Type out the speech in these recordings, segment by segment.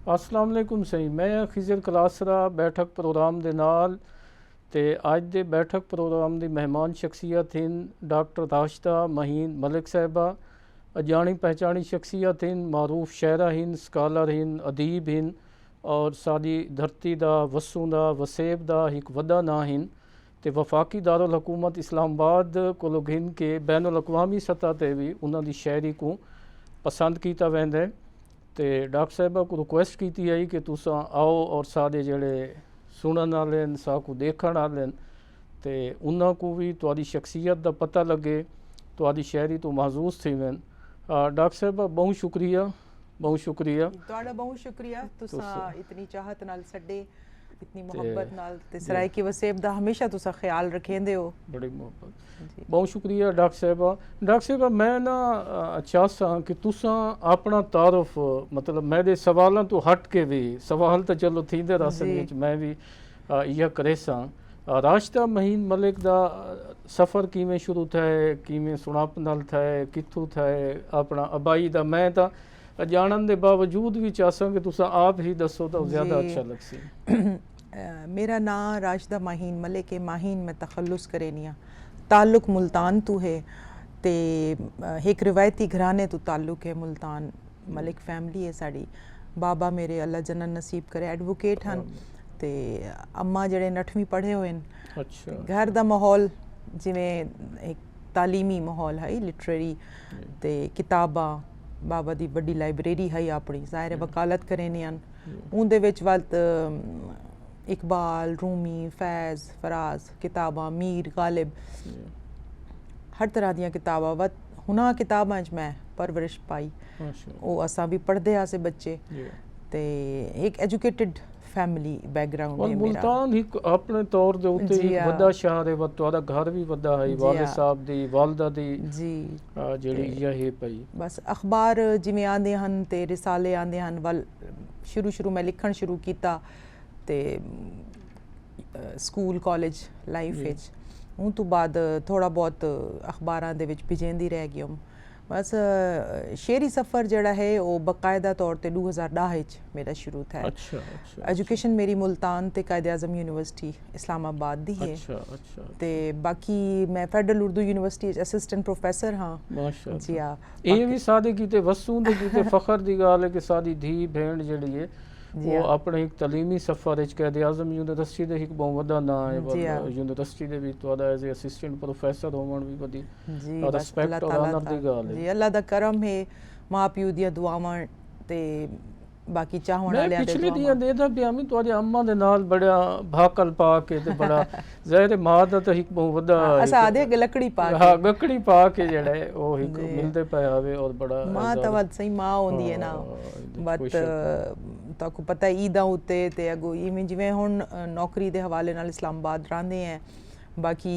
अस्सलाम वालेकुम सही मैं खिजर कलासरा बैठक प्रोग्राम ਦੇ ਨਾਲ ਤੇ ਅੱਜ ਦੇ बैठक प्रोग्राम ਦੀ ਮਹਿਮਾਨ शख्सियत हैं डॉक्टर राशिदा महीन मलिक साहिबा अजानी पहचानी शख्सियत हैं मारूफ शायरा हैं स्कॉलर हैं अदीब हैं और साडी धरती दा वसू दा वसेब दा एक वड्डा ना हैं ते वफाकी दारुल हुकूमत इस्लामाबाद कोलों गिन के बैनुल अक़वामी सतह ते भी उन्हां दी शायरी को पसंद कीता वेंदा है। तो डॉक्टर साहिबा को रिक्वेस्ट की है कि तुसा आओ और सारे जड़े सुनने वाले साकू देखने वाले तो उन्होंने को भी तुहाडी शख्सियत का पता लगे तुहाडी शायरी तो महसूस थी वन। डॉक्टर साहिबा बहुत शुक्रिया तुहाडा बहुत शुक्रिया तुसा इतनी चाहत नाल सडे इतनी मोहब्बत नाल ते सराइकी वसेब दा हमेशा तुसा ख्याल रखेंदे हो बड़ी मोहब्बत बहुत शुक्रिया डॉक्टर साहिबा मैं ना चाहता कि तुसा अपना तारुफ मतलब मेरे सवालों तो हट के भी सवाल तो चलो थींदे रसन मैं भी यह करे सा राशिदा महीन मलिक दा सफ़र किवें शुरू थे किवें सुनाप नाल थे कित्थों थे अपना अबाई दा मैं तो जानन दे बावजूद भी चाहसा कि तुसा आप ही दसो तो ज़्यादा अच्छा लग सी। मेरा नाम राशिदा माहीन मलिक है माहीन में तखल्लुस करेनिया ताल्लुक मुल्तान तो है ते एक रिवायती घराने तो ताल्लुक है मुल्तान मलिक फैमिली है साड़ी बाबा मेरे अल्लाह जन्नत नसीब करे एडवोकेट हैं ते अम्मा जड़े 8वीं पढ़े हुए हैं। अच्छा घर दा माहौल जिवें एक तालीमी माहौल है लिटरेरी ते किताबां बाबा दी बड़ी लाइब्रेरी है अपनी ज़ाहिर वकालत करेने उनदे विच वल्त इकबाल रूमी फैज़ फराज किताबां मीर गालिब हर तरह दियां किताबां वत हुना किताबां च मैं परवरिश पाई वो असा भी पढ़दे आसे बच्चे ते एक एजुकेटेड फैमिली बैकग्राउंड है मेरा। मुल्तान ही अपने तौर दे उत्ते एक वड्डा शहर है व तुहाडा घर भी वड्डा है वालिद साहब दी वालदा दी जी जेड़ी यह है पई बस अखबार जिवें आंदे हन ते रिसाले आंदे हन वल शुरू मैं लिखण शुरू कीता ते स्कूल कॉलेज लाइफ विच उन तो बाद थोड़ा बहुत अखबारां दे विच भिजेंदी रह गई बस शेरी सफ़र जड़ा है वो बाकायदा तौर पे 2010 मेरा शुरू था। अच्छा एजुकेशन मेरी मुल्तान ते कायद आज़म यूनिवर्सिटी इस्लामाबाद दी है। ते बाकी मैं federal Urdu university assistant professor हाँ जी हाँ ये भी सादे कीते वसूं दे कीते फखर दी गाल है कि सादी धी भेण जड़ी है वो अपने एक तलीमी सफ़र कायद आज़म यूनिवर्सिटी दे एक बहुत वड्डा ना है यूनिवर्सिटी दे भी तुहाडा एज असिस्टेंट प्रोफेसर होवण भी वडी रिस्पेक्ट और ऑनर दी गाल है जी अल्लाह दा करम है मां प्यो दी दुआवां ते बाकी चाहण वाले मैं पिछले दिया देदा पियामी तुहाडे अम्मा दे नाल बड़ा भाकल पा के ते बड़ा ज़ाहिर मां दा तो एक बहुत वड्डा असा आदे लकड़ी पा हां लकड़ी पा के जड़ा है ओ एक मिलदे पे आवे और बड़ा मां तो वद सही मां होंदी है ना बट ताको पता है ईदा उत्ते ते अगो इवें जिवें हुण नौकरी दे हवाले नाल इस्लामाबाद रहंदे हैं बाकी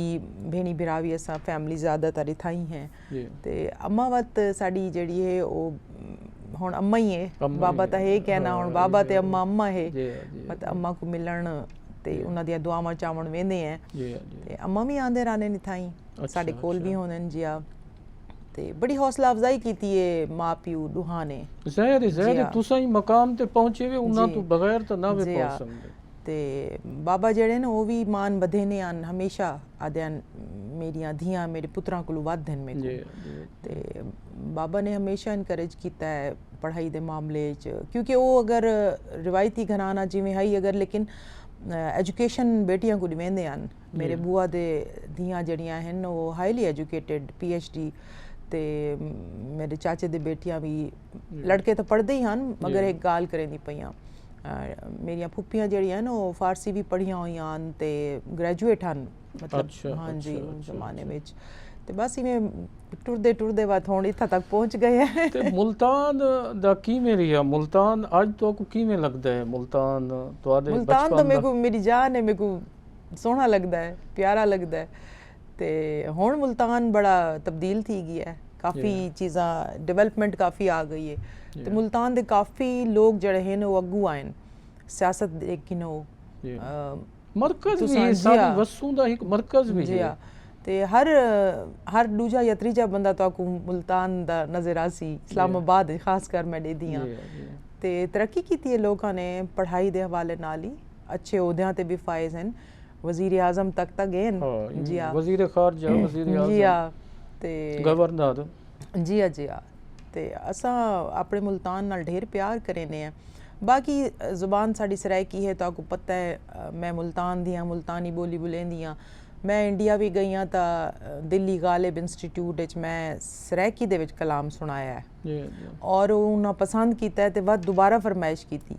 भेणी भिरावी असा फैमिली ज़्यादातर इथाई हैं ते अम्मा वत साडी जेड़ी है ओ हुण अम्मा ही है बाबा तो है कहना हुण बाबा ते अम्मा है मत अम्मा को मिलण ते उन्हां दी दुआवां चावण वेंदे हैं ते अम्मा भी आंदे रहने निथाई साडे कोल भी होनन जी आ ते बड़ी हौसला अफजाई कीती है मां प्यो दुहा ने ज़ाहिर तुसा ही मकाम ते पहुंचे वे उन्हां तो बगैर तो ना वे पहुंच सकदे ते बाबा जेड़े ने वो भी मान बधे ने आन हमेशा आद्यान मेरियां धियां मेरे पुत्रां कोलों वध हन मेरे ते बाबा ने हमेशा इनकरेज कीता है पढ़ाई दे मामले च क्योंकि वो अगर रिवायती घराना जिवें है अगर लेकिन एजुकेशन बेटियां को दिवेंदे हन मेरे बुआ दे धियां जड़ियां हन वो हाईली एजुकेटेड PhD ते मेरे चाचे दे बेटियां भी लड़के तो पढ़दे ही हन मगर एक गाल करेंदी पईयां मेरिया फुप्पियां जड़ियां न वो फारसी भी पढ़ियां होइयां ते ग्रेजुएट हन मतलब हाँ जी उस जमाने में ते बस इवें टुरदे बाद हुण इत्थां तक पहुंच गए हैं ते मुल्तान दा किवें रिहा मुल्तान अज तो को किवें लगदा है मुल्तान तुहाडे मुल्तान तो मेरे को मेरी जान है मेरे को सोहना लगदा है प्यारा लगदा है ते हुण मुल्तान बड़ा तब्दील थी गया है काफ़ी चीज़ां डेवलपमेंट काफ़ी आ गई है तो मुल्तान दे काफ़ी लोग जड़े हैं वो अग्गू आए सियासत लेकिन वो मरकज़ भी सारी वसूं दा एक मरकज़ भी है ते हर दूजा या तीजा बंदा तो मुल्तान दा नज़र आसी इस्लामाबाद खास कर मैं दे दियां ਤੇ ਤਰੱਕੀ ਕੀਤੀ ਹੈ ਲੋਕਾਂ ਨੇ ਪੜ੍ਹਾਈ ਦੇ ਹਵਾਲੇ ਨਾਲ ਹੀ, ਅੱਛੇ ਅਹੁਦਿਆਂ ਤੇ ਵੀ ਫਾਇਜ਼ ਹਨ, ਵਜ਼ੀਰ ਆਜ਼ਮ ਤੱਕ ਗਏ ਹਨ। ਜੀ ਹਾਂ, ਵਜ਼ੀਰ ਖਾਰਜਾ, ਵਜ਼ੀਰ ਆਜ਼ਮ, ਜੀ ਹਾਂ, ਤੇ ਗਵਰਨਰ। ਜੀ ਹਾਂ, ਜੀ ਹਾਂ। ਤੇ ਅਸਾਂ ਆਪਣੇ ਮੁਲਤਾਨ ਨਾਲ ਢੇਰ ਪਿਆਰ ਕरेने हैं। बाकी ज़ुबान साड़ी सराइकी है तो आपको पता है, मैं मुल्तान दी हाँ, मुल्तानी बोली बुलेंदी हाँ। मैं इंडिया भी गई हाँ तो दिल्ली गालिब इंस्टीट्यूट मैं सराइकी दे विच कलाम सुनाया है और उन्हें पसंद किया है तो वह दोबारा फरमाइश की थी।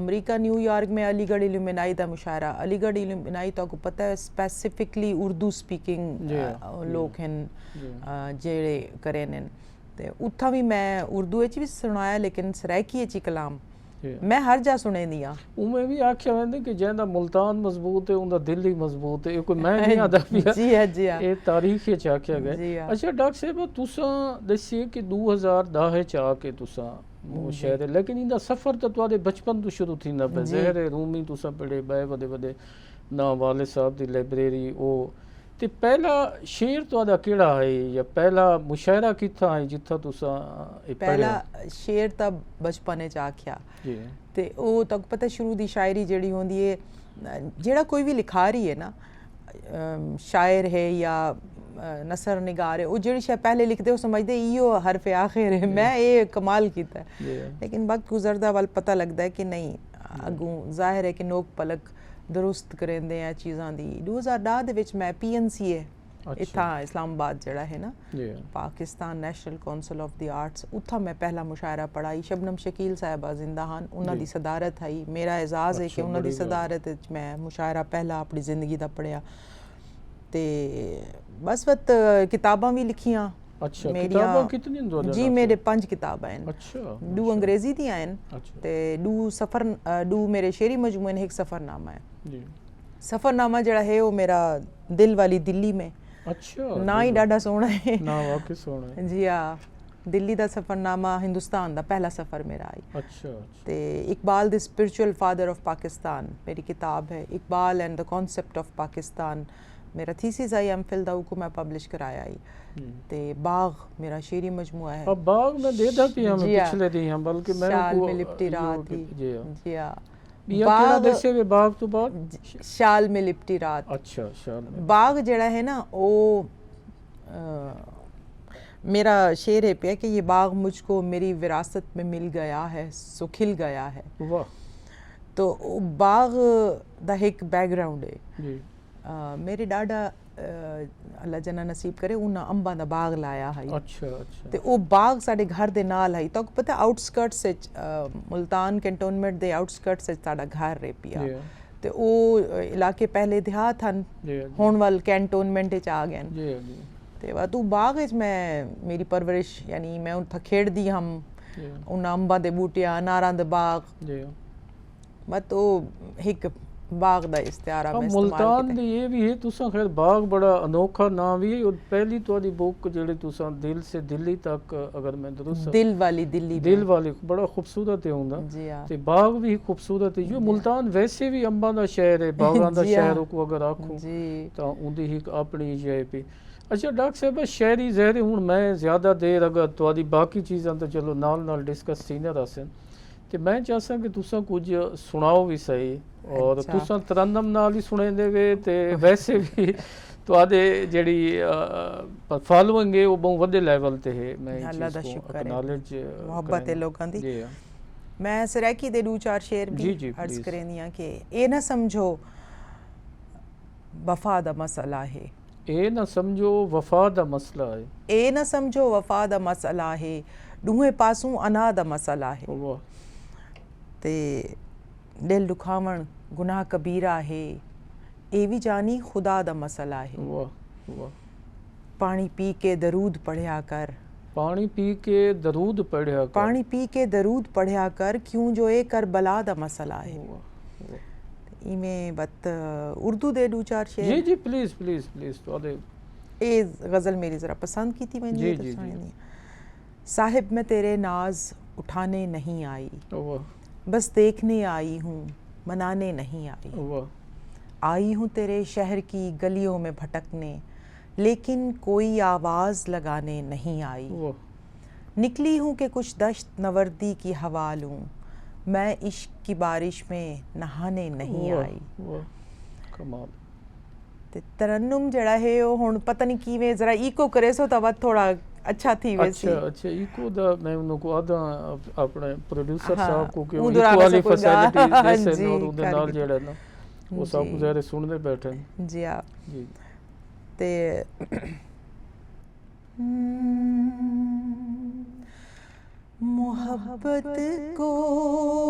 अमरीका न्यूयॉर्क में अलीगढ़ इल्यूमिनाई का मुशायरा, अलीगढ़ इल्यूमिनाई तो आपको पता है स्पेसिफिकली उर्दू स्पीकिंग लोग हैं जेड़े करें, तो उत्था भी मैं उर्दू भी सुनाया लेकिन सराइकी ही कलाम मैं हर जा सुने दिया। उमें भी आख्या वेंदे कि जेंदा मुल्तान मजबूत है उनदा दिल ही मजबूत है, कोई मैं नहीं आदा पिया। जी हां, जी हां, ये तारीख च आख्या गया। अच्छा डॉक्टर साहब तुसां दसिए कि 2010 च आके तुसां शायद, लेकिन इंदा सफर तो तुहाडे बचपन तो शुरू थींदा पे। ज़हर रूमी तुसां पढ़े बड़े वडे वडे ना वाले साहब दी लाइब्रेरी ओ, ते पहला शेर तुहाडा केड़ा है या पहला मुशायरा कित्था है जित्था तुसां पहला शेर तां बचपन च आख्या ते ओ तक पता शुरू दी शायरी जेड़ी होंदी है, जेड़ा कोई भी लिखारी है ना, शायर है या नसर निगार है, वो जेड़ी शायद पहले लिखते हो समझते इयो हरफ आखिर है, मैं ये कमाल कीता है। लेकिन वक्त गुजरदा वाल पता लगता है कि नहीं, अगू जाहिर है कि नोक पलक दुरुस्त करेंदे हैं चीज़ां दी। 2010 दे विच मैं PNCA इत्था इस्लामाबाद जड़ा है ना, Pakistan national council of the arts, उत्था मैं पहला मुशायरा पढ़ाई। शबनम शकील साहिबा जिंदा हन, उन्हां दी सदारत आई, मेरा एजाज़ है कि उन्हां दी सदारत विच मैं मुशायरा पहला अपनी जिंदगी दा पढ़िया। ते बस वत किताबां भी लिखियां। अच्छा, किताबां कितनी दो? जी मेरे 5 किताबां हैं। अच्छा, 2 अंग्रेजी दी हैं ते 2 सफर, 2 मेरे शेरी मजमूए ने, एक सफरनामा है जी। सफरनामा जड़ा है वो मेरा दिल वाली दिल्ली में। अच्छा, ना ही डाडा सोहना है ना, वाकई सोहना है जी हाँ। दिल्ली दा सफरनामा हिंदुस्तान दा पहला सफ़र मेरा आई। अच्छा, ते Iqbal the spiritual father of Pakistan मेरी किताब है, Iqbal and the concept of Pakistan मेरा थीसिस आई एमफिल दा, को मैं पब्लिश कराया आई। ते बाग मेरा शेरी मजमुआ है। अब बाग में देदा पिया में पिछले दी हैं, बल्कि मैं शाल में लिपटी रात ही। जी हां, बाग देसे वे बाग तो बाद शाल में लिपटी रात। अच्छा, शाल में बाग जड़ा है ना वो मेरा शेर है पे कि ये बाग मुझको मेरी विरासत में मिल गया है, सो खिल गया है। वाह। तो बाग दा एक बैकग्राउंड है जी। मेरे डाडा अल्लाह जना नसीब करे उन्हें अंबा दा बाग लाया है। अच्छा, अच्छा। ते वो बाग साडे घर दे नाल है, तो पता आउटस्कर्ट्स मुल्तान कैंटोनमेंट दे आउटस्कर्ट्स साडा घर रह पिया। ते वो इलाके पहले देहात हन, हुण वाल कैंटोनमेंट च आ गए। ते वा तू बाग विच मैं मेरी परवरिश, यानी मैं उत्थे खेड़दी हम, उन्हां अंबां दे बूटियां, अनारां दे बाग, मत ओ एक बाग दा इस्तिआरा मैं इस्तेमाल मुल्तान दी ये भी है तुसां खैर बाग बड़ा अनोखा नाम भी है। और पहली तुहाडी बुक जेड़ी तुसां दिल से दिल्ली तक, अगर मैं दुरुस्त, दिल वाली दिल्ली, दिल वाली बड़ा खूबसूरत है हुंदा जी हां। ते बाग भी खूबसूरत है। जो मुल्तान वैसे भी अंबां दा शहर है, बागां दा शहर को अगर आखो तां उंदी एक अपनी जय पे। अच्छा डॉक्टर साहब शहरी ज़हर हुण मैं ज़्यादा देर अगर तुहाडी बाकी चीज़ां तो चलो नाल नाल डिस्कस सीने रसन, ते मैं चाहसा कि तुसां कुछ सुनाओ भी सही, और तुसां तरन्नम नाल ही सुनेंदे वे ते वैसे भी तुहाडे जेड़ी फॉलोइंग है वो बहुत वड्डे लेवल ते है। मैं अल्लाह दा शुक्र है, नॉलेज मोहब्बत है लोकां दी। मैं सराइकी दे 2-4 शेर भी अर्ज करेंदियां कि ए ना समझो वफा दा मसला है, ए ना समझो वफा दा मसला है, ए ना समझो वफा दा मसला है, दूहे पासों अना दा मसला है। वाह। ते दिल दुखावण गुनाह कबीरा है, ए भी जानी खुदा दा मसला है। वाह वाह। पानी पी के दरूद पढ़िया कर, पानी पी के दरूद पढ़िया कर, पानी पी के दरूद पढ़िया कर, क्यों जो ए करबला दा मसला है। इमें बत उर्दू दे 2-4 शेर। जी जी प्लीज प्लीज प्लीज। तो ए गज़ल मेरी ज़रा पसंद की थी मैंने, तो सुनी। साहिब मैं तेरे नाज उठाने नहीं आई, बस देखने आई हूँ, मनाने नहीं आई। आई हूँ तेरे शहर की गलियों में भटकने, लेकिन कोई आवाज़ लगाने नहीं आई। निकली हूँ कि कुछ दश्त नवर्दी की हवा लूँ, मैं इश्क की बारिश में नहाने नहीं वाह, आई। वाह, कमाल। ਤੇ ਤਰਨਮ ਜਿਹੜਾ ਹੈ ਉਹ ਹੁਣ ਪਤਾ ਨਹੀਂ ਕਿਵੇਂ ਜ਼ਰਾ ਈਕੋ ਕਰੇ ਸੋ ਤਾਂ ਵਾ ਥੋੜਾ ਅੱਛਾ ਥੀ ਵੈਸੀ। अच्छा अच्छा, इको दा मैं उनको आदा अपने प्रोड्यूसर हाँ, साहब को कि उधर इको आना वाली से कोई फैसिलिटी गा- जैसे जी, और उधर कर नाल के- जेड़ा ना वो सब जी। कुछ ज़ाहिर सुनने बैठे हैं। ਜੀ ਆ जी ਤੇ मोहब्बत को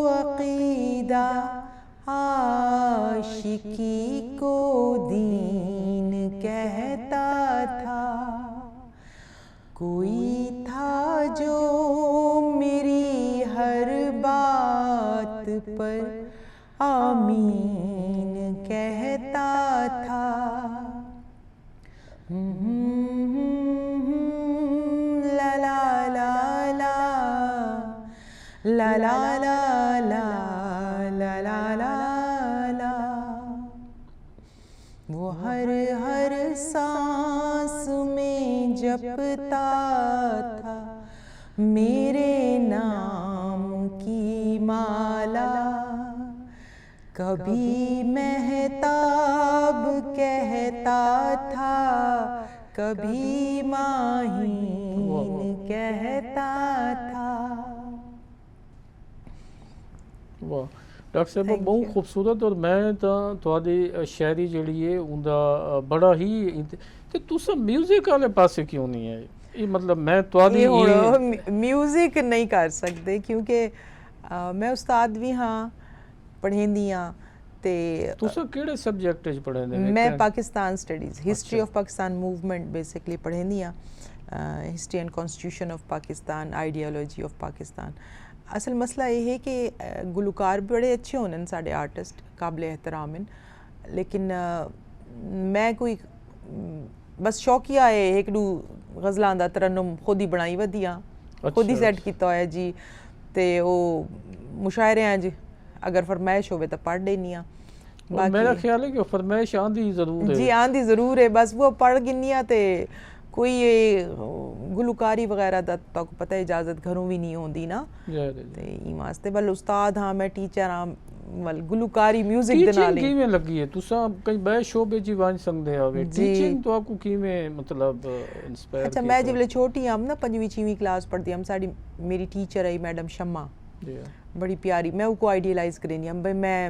अकीदा आशिकी को दीन कहता था। कोई था जो मेरी हर बात पर आमीन कहता था। ला ला ला ला ला ला ला ला ला ला ला ला। वो हर हर सांस में जपता था मेरे नाम की माला। कभी महताब कहता था कभी माहीन कहता था। वाह डॉक्टर साहब Thank बहुत you. खूबसूरत और मैं ਤਾਂ ਤੁਹਾਡੀ ਸ਼ਾਇਰੀ ਜਿਹੜੀ ਹੈ ਉਹਦਾ ਬੜਾ ਹੀ ਤੇ ਤੁਸੀਂ 뮤직 ਵਾਲੇ ਪਾਸੇ ਕਿਉਂ ਨਹੀਂ ਹੈ ਇਹ ਮਤਲਬ ਮੈਂ ਤੁਹਾਡੀ ਇਹ ਇਹ ਹੁਣ ਮਿਊਜ਼ਿਕ ਨਹੀਂ ਕਰ ਸਕਦੇ ਕਿਉਂਕਿ ਮੈਂ ਉਸਤਾਦ ਵੀ ਹਾਂ ਪੜ੍ਹਾਉਂਦੀ ਹਾਂ ਤੇ ਤੁਸੀਂ ਕਿਹੜੇ ਸਬਜੈਕਟ 'ਚ ਪੜ੍ਹਦੇ ਨੇ ਮੈਂ Pakistan studies history of Pakistan movement basically ਪੜ੍ਹਾਉਂਦੀ ਹਾਂ history and constitution of Pakistan ideology of Pakistan. असल मसला ये है कि गुलकार बड़े अच्छे होने साढ़े आर्टिस्ट काबिल एहतराम हैं लेकिन मैं कोई बस शौकिया है एक दू गज़लां दा तरन्नुम खुद ही बनाई वधियां खुद ही सैट किया होया जी ते वो मुशायरे जी अगर फरमाइश होवे तो पढ़ लेनी आ। मेरा ख्याल है कि फरमाइश आंदी ज़रूर है। जी आंदी ज़रूर है बस वो पढ़ गिनी ते कोई ये गुलकारी वगैरह दा तो पता है इजाजत घरों भी नहीं होंदी ना ते ई वास्ते बल उस्ताद हां मैं टीचर हां वल गुलकारी म्यूजिक दे नाल किवें लगी है तुसा कई बड़े शोबे जी वांच सकदे आवे टीचिंग तो आपको किवें मतलब इंस्पायर अच्छा मैं जब छोटी हम ना 5वीं 6वीं क्लास पढ़दी हम साडी मेरी टीचर है मैडम शम्मा बड़ी प्यारी मैं उनको आइडियलाइज करेनी हम भाई मैं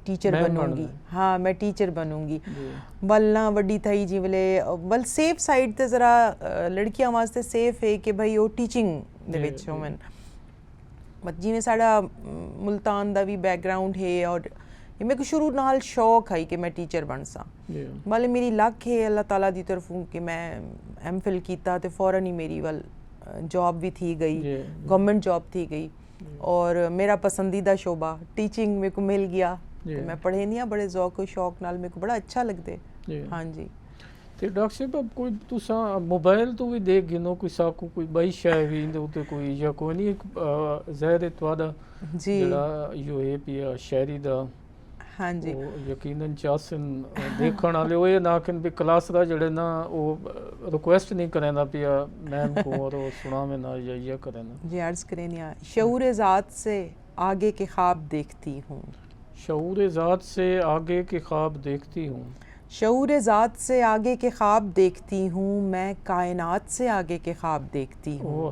टीचर बनूंगी हाँ मैं टीचर बनूंगी बल ना वड्डी थई जी वले बल सेफ साइड ते जरा लड़कियां वास्ते सेफ है कि भाई वो टीचिंग दे विच होवन मत जिवें साडा मुल्तान दा भी बैकग्राउंड है और ये मेरे को शुरू नाल शौक है कि मैं टीचर बन सा बल मेरी लक है अल्लाह ताला दी तरफों कि मैं एमफिल कीता ते फौरन ही मेरी वल जॉब भी थी गई गवर्नमेंट जॉब थी गई और मेरा पसंदीदा शोबा टीचिंग मेरे को मिल गया तो मैं पढ़ेनी आ बड़े ज़ौक और शौक नाल मेरे को बड़ा अच्छा लगदे। हाँ जी ते डॉक्टर साहब कोई तुसा मोबाइल तो भी देख गिनो कोई साकू कोई बई शय भी इंदे उते कोई या कोई नहीं ज़ाहिर है तुहाडा जी जेड़ा यो है पिया शायरी दा हाँ जी यकीनन चासन देखण वाले वो ये ना कि भी क्लास दा जेड़े ना वो रिक्वेस्ट नहीं करेंदा पिया मैम को और वो सुनावे ना या करेना जी अर्ज करेनी आ शऊर ज़ात से आगे के ख्वाब देखती हूँ शऊर ज़ात से आगे के ख्वाब देखती हूँ शऊर ज़ात से आगे के ख्वाब देखती हूँ मैं कायनात से आगे के ख्वाब देखती हूँ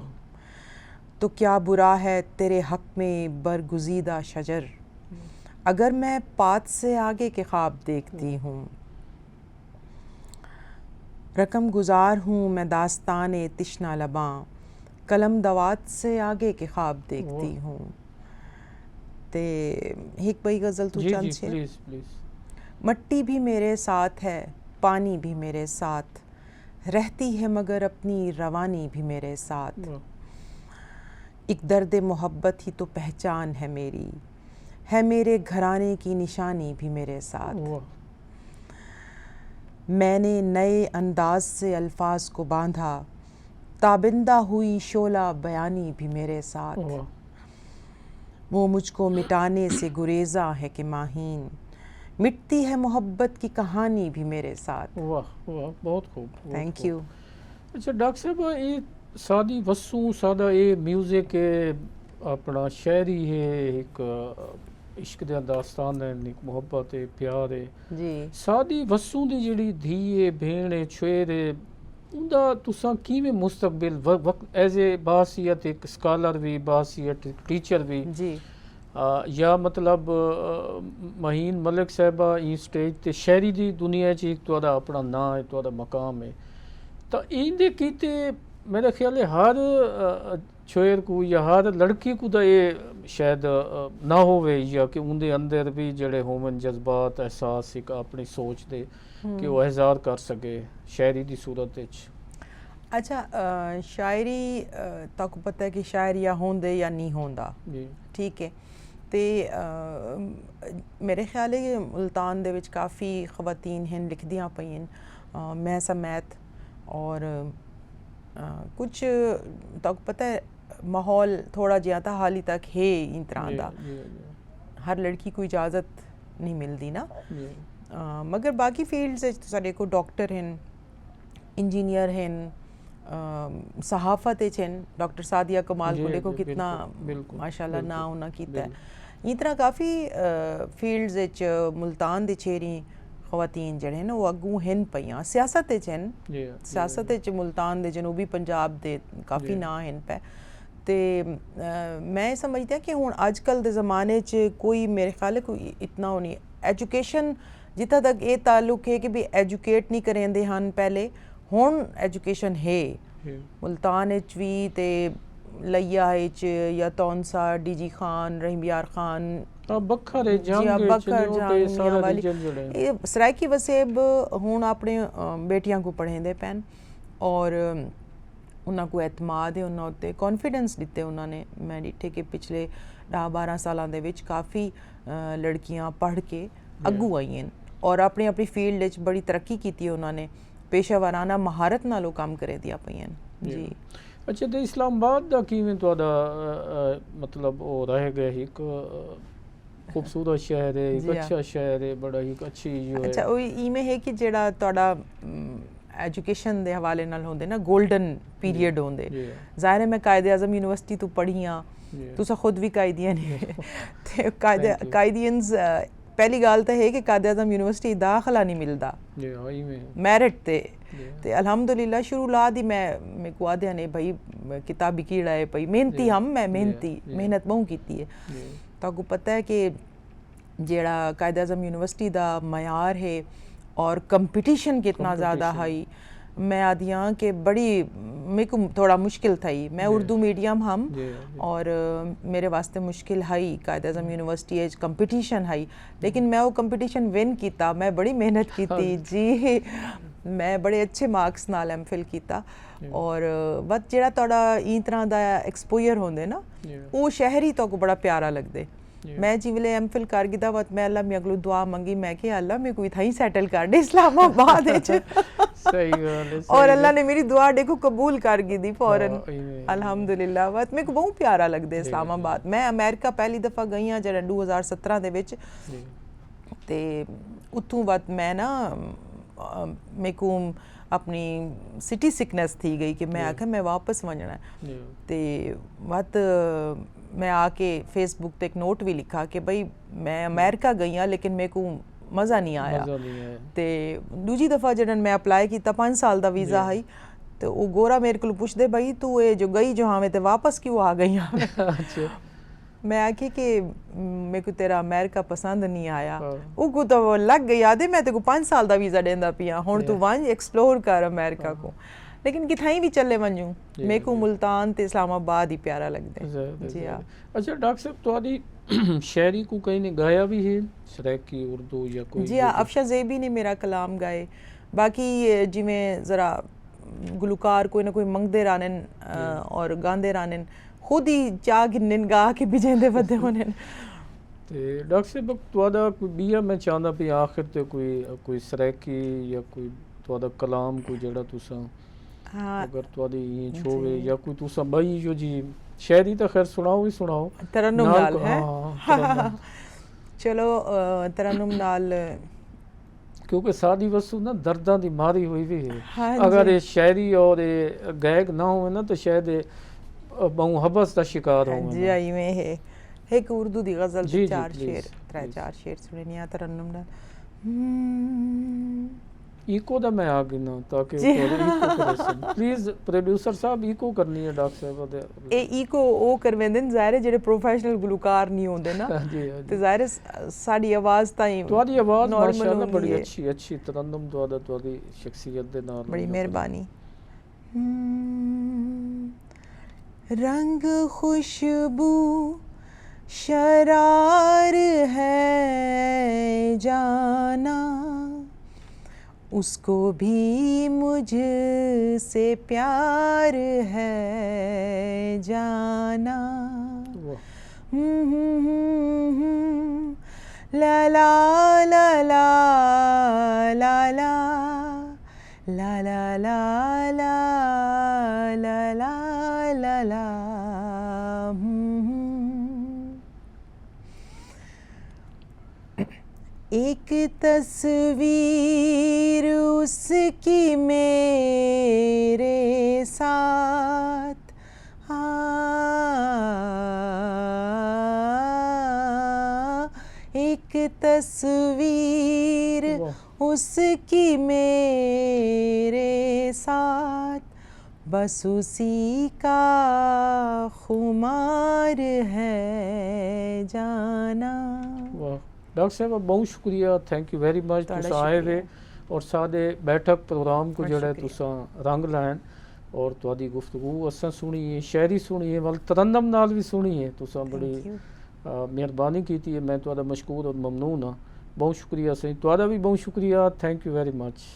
तो क्या बुरा है तेरे हक़ में बरगुज़ीदा शजर अगर मैं पात से आगे के ख्वाब देखती हूँ। रकम गुजार हूँ मैं दास्तान तिश्ना लबां कलम दवात से आगे के ख्वाब देखती हूँ। ते एक बई गज़ल तू चंद से प्लीज प्लीज मट्टी भी मेरे साथ है पानी भी मेरे साथ रहती है मगर अपनी रवानी भी मेरे साथ एक दर्द मोहब्बत ही तो पहचान है मेरे घराने की निशानी भी मेरे साथ। मैंने नए अंदाज से अल्फाज को बांधा ताबिंदा हुई शोला बयानी भी मेरे साथ वो मुझको मिटाने से गुरेज़ा है कि माहीन मिटती है मोहब्बत की कहानी भी मेरे साथ। वाह वाह बहुत खूब थैंक यू। अच्छा डॉक्टर साहब ये सादी वसू सादा ये म्यूजिक ਆਪਣਾ ਸ਼ਾਇਰੀ ਹੈ ਇੱਕ ਇਸ਼ਕ ਦੇ ਦਾਸਤਾਨ ਹੈ, ਇੱਕ ਮੁਹੱਬਤ ਹੈ, ਪਿਆਰ ਹੈ ਜੀ ਸਾਦੀ ਵਸੂ ਦੀ ਜਿਹੜੀ ਧੀ ਹੈ, ਭੈਣ ਹੈ, ਛੁਏਰ ਹੈ, ਉਹਦਾ ਤੁਸਾਂ ਕਿਵੇਂ ਮੁਸਤਕਬਲ ਵਕਤ ਐਜ਼ ਏ ਬਾਸੀਅਤ ਇੱਕ ਸਕਾਲਰ ਵੀ, ਬਾਸੀਅਤ ਟੀਚਰ ਵੀ ਜੀ ਜਾਂ ਮਤਲਬ ਮਹੀਨ ਮਲਿਕ ਸਾਹਿਬਾ ਇਹ ਸਟੇਜ ਤੇ ਸ਼ਾਇਰੀ ਦੀ ਦੁਨੀਆ 'ਚ ਇੱਕ ਤੁਹਾਡਾ ਆਪਣਾ ਨਾਂ ਹੈ, ਤੁਹਾਡਾ ਮਕਾਮ ਹੈ, ਤਾਂ ਇਹਦੇ ਕੀਤੇ मेरा ख्याल है हर छोर को या हर लड़की को तो ये शायद ना होवे या कि उनके अंदर भी जड़े होवन जज्बात एहसास एक अपनी सोच दे कि वो इज़हार कर सके शायरी की सूरत विच। अच्छा शायरी तक पता है कि शायर या होंदे या नहीं होंदा, ठीक है, तो मेरे ख्याल है कि मुल्तान दे विच काफ़ी खवातीन हैं लिखदियाँ पईन, मैं समैत और कुछ तक पता है माहौल थोड़ा जिहा था हाली तक है इन तरह का, हर लड़की को इजाज़त नहीं मिलती ना, मगर बाकी फील्ड्स साढ़े को डॉक्टर हैं, इंजीनियर हैं, सहाफ़त हैं, डॉक्टर सादिया कमाल को देखो कितना माशाल्लाह ना उन्हें किया है, इस तरह काफ़ी फील्ड्स मुल्तान दे चेहरी खवातीन जड़े ना वो अगू हैं पईयां, सियासत हैं, सियासत मुल्तान दे जनूबी पंजाब दे काफ़ी ना हैं पे, ते मैं समझती हूँ कि हुण अजकल दे ज़माने च कोई मेरे ख्याल है कोई इतना होनी एजुकेशन जित्थां तक ये ताल्लुक है कि भी एजुकेट नहीं करेंदे हन पहले, हुण एजुकेशन है मुल्तान विच भी ते लिया या तौनसा डीजी खान रहीमयार खान सराइकी वसेब हुण अपने बेटियां को पढ़ेंदे पैन और उन्होंने को एतमाद है उन्होंने उत्ते कॉन्फिडेंस दिते उन्होंने, मैं डिठे कि पिछले 10-12 सालों के विच काफ़ी लड़कियां पढ़ के अगू आई हैं और अपनी अपनी फील्ड विच बड़ी तरक्की की उन्होंने, पेशावराना महारत नालों काम करे दिया पईयां जी। अच्छा तो इस्लामाबाद का किवें तुहाडा मतलब वो रह गया एक खूबसूरत शहर है, एक अच्छा शहर है, बड़ा ही अच्छी जो है। अच्छा वो इवें है कि जेड़ा तुहाडा एजुकेशन के हवाले नाल होंदे ना गोल्डन पीरियड होंदे, ज़ाहिर है मैं कायदे आज़म यूनिवर्सिटी तो पढ़ी हाँ, तुसा खुद भी कायदियन है ते कायदियंस पहली गल तो है कि कायदे आज़म यूनिवर्सिटी दाखला नहीं मिलता मैरिट ते अल्हम्दुलिल्लाह शुरू ला दी मैं को आदे ने भाई किताबी कीड़ा है भाई मेहनती हम मैं मेहनत बहु की है, ताकू पता है कि जेड़ा कायदे आज़म यूनिवर्सिटी का मयार है और कंपटीशन कितना ज़्यादा है, मैं आदि हाँ कि बड़ी मेरे को थोड़ा मुश्किल था ही, मैं उर्दू मीडियम हम और मेरे वास्ते मुश्किल है कायदे आज़म यूनिवर्सिटी कंपटीशन है, लेकिन मैं वो कंपटीशन विन किया, मैं बड़ी मेहनत की जी, मैं बड़े अच्छे मार्क्स नाल एमफिल किया और बस जेड़ा थोड़ा ई तरह का एक्सपोजर होंदे ना वो शहरी तो को बड़ा प्यारा लगदे। मैं जिवेले एमफिल कर गिदा वत मैं अल्लाह मेरे को दुआ मंगी, मैं कि अल्लाह मेरे को इथाई सेटल कर दे इस्लामाबाद विच सही गल और अल्लाह ने मेरी दुआ देखो कबूल कर गी दी फौरन अल्हम्दुलिल्लाह, वत मेरे को बहुत प्यारा लगदे इस्लामाबाद। मैं अमेरिका पहली दफ़ा गई हाँ जरा 2017 दे विच ते उत्थों वत मैं ना मेरे को अपनी सिटी सिकनेस थी गई कि मैं आखिर मैं वापस वजना ते वत मैं आके फेसबुक पे एक नोट भी लिखा कि भाई मैं अमेरिका गई हाँ लेकिन मेरे को मज़ा नहीं आया, ते दूजी दफ़ा जब मैं अप्लाई किया 5 साल का वीज़ा है तो वो गोरा मेरे को पूछते भाई तू ये जो गई जो हाँ मैं तो वापस क्यों आ गई हाँ मैं आखी कि मेरे को तेरा अमेरिका पसंद नहीं आया, वो तो लग गई आदे मैं तेरे को 5 साल का वीज़ा देंदा पिया हुण तू वन एक्सप्लोर कर अमेरिका को, लेकिन किथाई भी चले वंजू मेरे को मुल्तान ते इस्लामाबाद ही प्यारा लगदे जी। हाँ अच्छा डॉक्टर साहब तुहाडी शायरी को कहीं ने गाया भी है सराइकी उर्दू या कोई? जी हाँ अफशा ज़ेबी ने मेरा कलाम गाए, बाकी जिमें ज़रा गुलकार कोई ना कोई मंगदे रानन और गांदे रानन खुद ही चाह गिनन गा के बिजेंदे वदे होने ते डॉक्टर साहब तुहाडा कोई बिया मैं चाहता भी आखिर ते कोई सराइकी या कोई तुहाडा कलाम कोई जेड़ा तुसा हाँ अगर तुहाडी इंच होवे या कोई तुसा बई जो जी शायरी तो खैर सुनाओ ही सुनाओ तरन्नुम नाल है चलो तरन्नुम नाल क्योंकि सादी वस्तु ना दर्दां दी मारी हुई भी है, अगर ये शायरी और ये गायक ना हो ना तो शायद बहु हबस का शिकार हाँ हो जी आई में है एक उर्दू दी गजल जी, जी, चार please, शेर त्रै please. चार शेर सुने आ तरन्नुम दा इको दा मैं आ गई ना ताकि जी। इको करे प्लीज प्रोड्यूसर साहब इको करनी है डॉक्टर साहब दे ਇਹ ਈਕੋ ਉਹ ਕਰਵੇਂਦੇ ਨੇ ਜ਼ਾਹਿਰ ਹੈ ਜਿਹੜੇ ਪ੍ਰੋਫੈਸ਼ਨਲ ਗਲੂਕਾਰ ਨਹੀਂ ਹੁੰਦੇ ਨਾ हाँ जी हाँ ਤੇ जी ਜ਼ਾਹਿਰ ਹੈ ਸਾਡੀ ਆਵਾਜ਼ ਤਾਂ ਹੀ ਤੁਹਾਡੀ ਆਵਾਜ਼ normal ਮਾਸ਼ਾਅੱਲਾ ਹੁੰਦੀ ਬੜੀ ਹੈ। ਅੱਛੀ ਤਰन्नुम ਤੁਹਾਡੀ ਸ਼ਖਸੀਅਤ ਦੇ ਨਾਲ बड़ी मेहरबानी रंग खुशबू शरार है जाना उसको भी मुझसे प्यार है जाना वाह, ला ला ला ला ला ला ला ला ला ला ला ला ला ला एक तस्वीर उसकी मेरे साथ एक तस्वीर वाह। उसकी मेरे साथ बस उसी का खुमार है जाना वाह डॉक्टर साहब बहुत शुक्रिया थैंक यू वेरी मच ਤੁਹਾਡਾ तुस आए वे शुक्रिया। और साडे बैठक प्रोग्राम को बहुत जड़ा शुक्रिया। तुसा रंग लाइन और तुहाडी गुफ्तगू असां सुनी है शायरी सुनी है वल तरन्नम नाल भी सुनी है तुसा बड़ी Thank you. मेहरबानी की है मैं तुहाडा मशकूर और ममनून हाँ बहुत शुक्रिया सही तुहाडा भी बहुत शुक्रिया थैंक यू वेरी मच